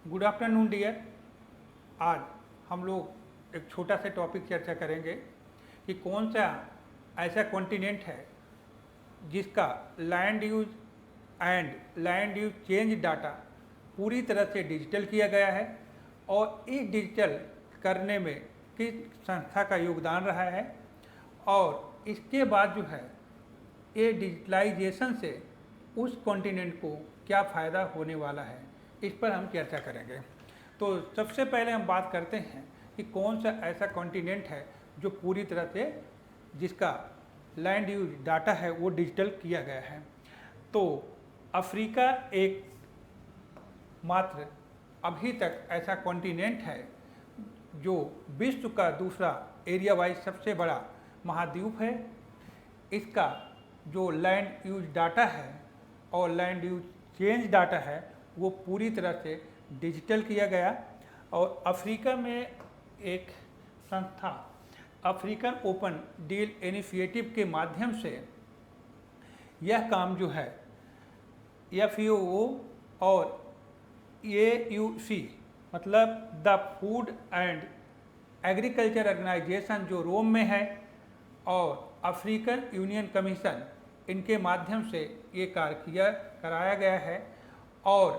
Good afternoon dear. आज हम लोग एक छोटा सा टॉपिक चर्चा करेंगे कि कौन सा ऐसा कॉन्टिनेंट है जिसका land use and land use change data पूरी तरह से डिजिटल किया गया है और इस डिजिटल करने में किस संस्था का योगदान रहा है और इसके बाद जो है ये डिजिटलाइजेशन से उस कॉन्टिनेंट को क्या फ़ायदा होने वाला है, इस पर हम चर्चा करेंगे। तो सबसे पहले हम बात करते हैं कि कौन सा ऐसा कॉन्टिनेंट है जो पूरी तरह से जिसका लैंड यूज डाटा है वो डिजिटल किया गया है। तो अफ्रीका एक मात्र अभी तक ऐसा कॉन्टिनेंट है जो विश्व का दूसरा एरिया वाइज सबसे बड़ा महाद्वीप है। इसका जो लैंड यूज डाटा है और लैंड यूज चेंज डाटा है वो पूरी तरह से डिजिटल किया गया और अफ्रीका में एक संस्था अफ्रीकन ओपन डील इनिशिएटिव के माध्यम से यह काम जो है FAO और AUC मतलब the food and agriculture organisation जो रोम में है और अफ्रीकन यूनियन कमीशन, इनके माध्यम से ये कार्य कराया गया है। और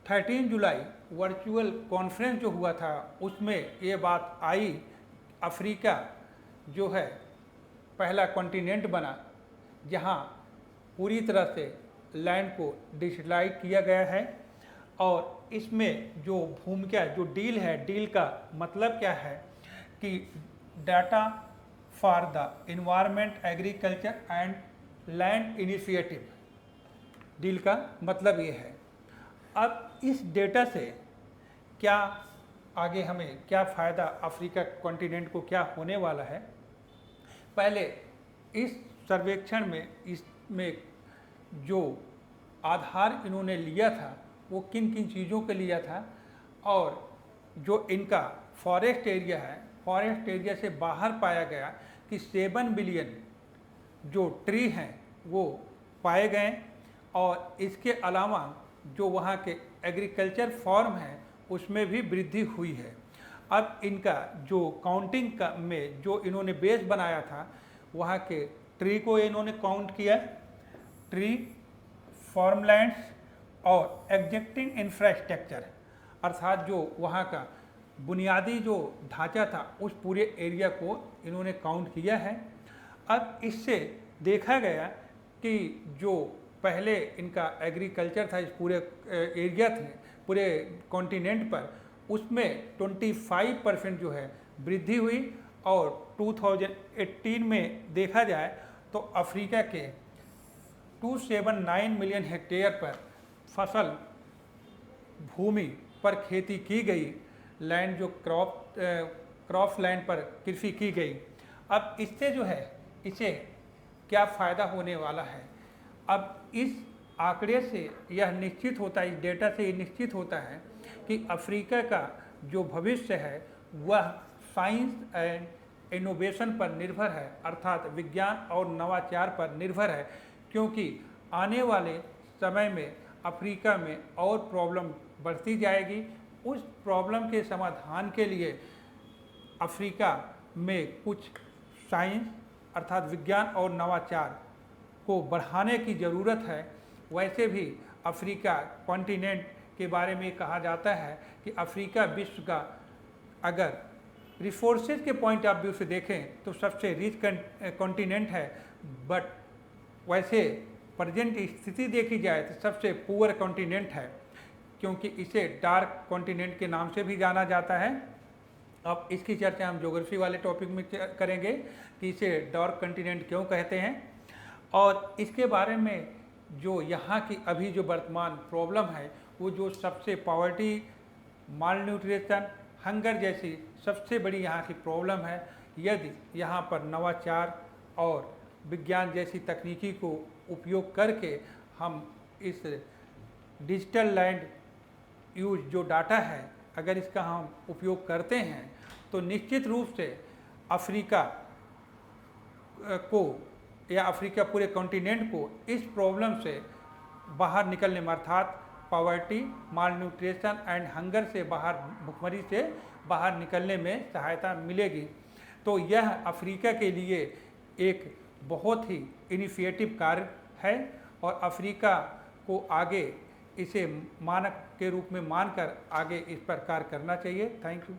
13 जुलाई वर्चुअल कॉन्फ्रेंस जो हुआ था उसमें ये बात आई, अफ्रीका जो है पहला कॉन्टिनेंट बना जहां पूरी तरह से लैंड को डिजिटलाइज किया गया है। और इसमें जो भूमिका जो डील है, डील का मतलब क्या है कि data for the environment agriculture and land initiative, deal का मतलब ये है। अब इस डेटा से क्या आगे हमें क्या फ़ायदा, अफ्रीका कॉन्टिनेंट को क्या होने वाला है। पहले इस सर्वेक्षण में इसमें जो आधार इन्होंने लिया था वो किन किन चीज़ों के लिया था और जो इनका फॉरेस्ट एरिया है, फॉरेस्ट एरिया से बाहर पाया गया कि 7 बिलियन जो ट्री हैं वो पाए गए और इसके अलावा जो वहाँ के एग्रीकल्चर फॉर्म हैं उसमें भी वृद्धि हुई है। अब इनका जो काउंटिंग का में जो इन्होंने बेस बनाया था वहाँ के ट्री को इन्होंने काउंट किया, ट्री, फार्मलैंड्स और एग्जिस्टिंग इंफ्रास्ट्रक्चर, अर्थात जो वहाँ का बुनियादी जो ढांचा था उस पूरे एरिया को इन्होंने काउंट किया है। अब इससे देखा गया कि जो पहले इनका एग्रीकल्चर था इस पूरे एरिया थे पूरे कॉन्टिनेंट पर, उसमें 25% जो है वृद्धि हुई और 2018 में देखा जाए तो अफ्रीका के 279 मिलियन हेक्टेयर पर फसल भूमि पर खेती की गई, लैंड जो क्रॉप लैंड पर कृषि की गई। अब इससे जो है इसे क्या फ़ायदा होने वाला है। अब इस आंकड़े से यह निश्चित होता है, इस डेटा से ये निश्चित होता है कि अफ्रीका का जो भविष्य है वह साइंस एंड इनोवेशन पर निर्भर है, अर्थात विज्ञान और नवाचार पर निर्भर है, क्योंकि आने वाले समय में अफ्रीका में और प्रॉब्लम बढ़ती जाएगी। उस प्रॉब्लम के समाधान के लिए अफ्रीका में कुछ साइंस अर्थात विज्ञान और नवाचार को बढ़ाने की ज़रूरत है। वैसे भी अफ्रीका कॉन्टिनेंट के बारे में कहा जाता है कि अफ्रीका विश्व का अगर रिसोर्सेज के पॉइंट ऑफ व्यू से देखें तो सबसे रिच कॉन्टिनेंट है, बट वैसे प्रेजेंट स्थिति देखी जाए तो सबसे पुअर कॉन्टिनेंट है, क्योंकि इसे डार्क कॉन्टिनेंट के नाम से भी जाना जाता है। अब इसकी चर्चा हम ज्योग्राफी वाले टॉपिक में करेंगे कि इसे डार्क कॉन्टिनेंट क्यों कहते हैं और इसके बारे में जो यहाँ की अभी जो वर्तमान प्रॉब्लम है वो जो सबसे पॉवर्टी, मालन्यूट्रिशन, हंगर जैसी सबसे बड़ी यहाँ की प्रॉब्लम है। यदि यहाँ पर नवाचार और विज्ञान जैसी तकनीकी को उपयोग करके हम इस डिजिटल लैंड यूज जो डाटा है अगर इसका हम उपयोग करते हैं तो निश्चित रूप से अफ्रीका को या अफ्रीका पूरे कॉन्टिनेंट को इस प्रॉब्लम से बाहर निकलने में, अर्थात poverty, mall nutrition and hunger से बाहर, भुखमरी से बाहर निकलने में सहायता मिलेगी। तो यह अफ्रीका के लिए एक बहुत ही इनिशिएटिव कार्य है और अफ्रीका को आगे इसे मानक के रूप में मानकर आगे इस पर कार्य करना चाहिए। Thank you.